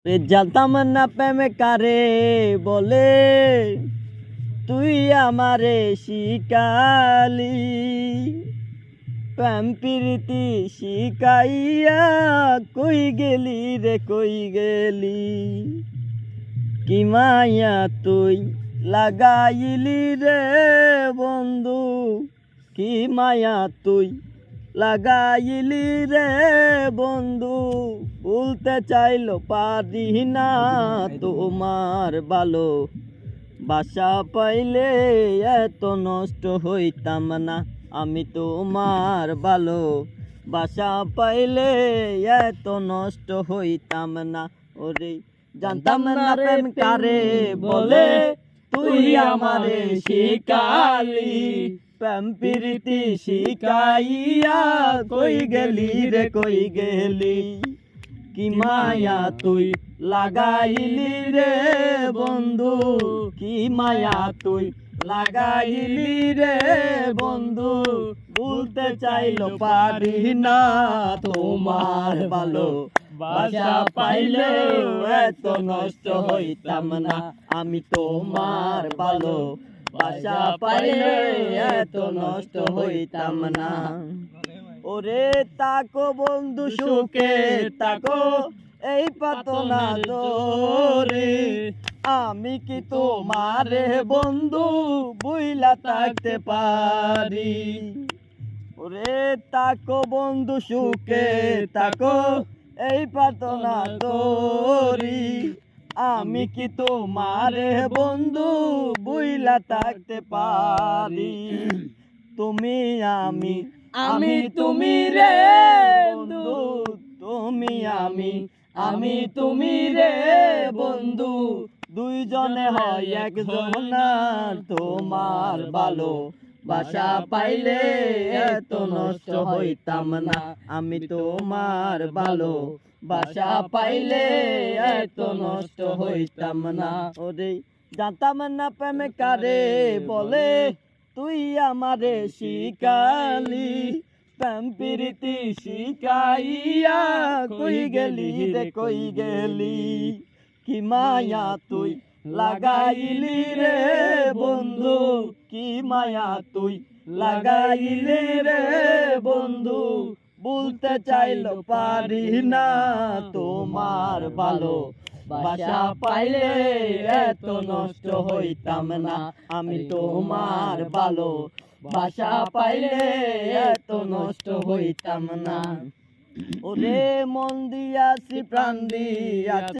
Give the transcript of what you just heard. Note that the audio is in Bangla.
জানতাম না প্রেম কারে বলে, তুই আমারে শিকালি। প্রেম প্রীতি শিকাইয়া কই গেলি রে কই গেলি। কি মায়া তুই লাগাইলি রে বন্ধু, কি মায়া তুই লাগাইলি রে বন্ধু। ভুলতে চাইলো পারি না তোমার ভালো বাসা পাইলে এত নষ্ট হইতাম না। আমি তোমার ভালো বাসা পাইলে এত নষ্ট হইতাম না। ওরে জানতাম না প্রেম কারে বলে, তুই আমারে শিকালি। প্রেম প্রীতি শিকাইয়া কই গেলি রে কই গেলি। কি মায়া তুই লাগাইলি রে বন্ধু, কি মায়া তুই লাগাইলি রে বন্ধু। ভুলতে চাইলো পারি না তোমার ভালো বাসা পাইলে এত নষ্ট হইতাম না। আমি তোমার ভালো বাসা পাইলে এত নষ্ট হইতাম না। ওরে তাকো বন্ধু সুখে তাকো, এই পাতো না জোরে। আমি কি তোমারে বন্ধু বুইলা থাকতে পারি। ওরে তাকো বন্ধু সুখে তাকো, এই পাতো না তোরি। আমি কি তোমারে বন্ধু বুইলা থাকতে পারি। তুমি আমি আমি তুমি রে বন্ধু, তুমি আমি তুমি রে বন্ধু। দুইজনে হয় একজন। তোমার ভালো বাসা পাইলে এত নষ্ট হইতাম না। আমি তোমার ভালো বাসা পাইলে এত নষ্ট হইতাম না। ওরে জানতাম না প্রেম কারে বলে, তুই আমারে শিকালি। প্রেম প্রীতি শিকাইয়া কই গেলি রে কই গেলি। কি মায়া তুই লাগাইলি রে বন্ধু, কি মায়া তুই লাগাইলি রে বন্ধু। বলতে চাইলো পারি না তোমার ভালো বাসা পাইলে এত নষ্ট হইতাম না। আমি তোমার ভালো বাসা পাইলে এত নষ্ট হইতাম না। ওরে মন দিয়াছি প্রাণ দিয়াছি।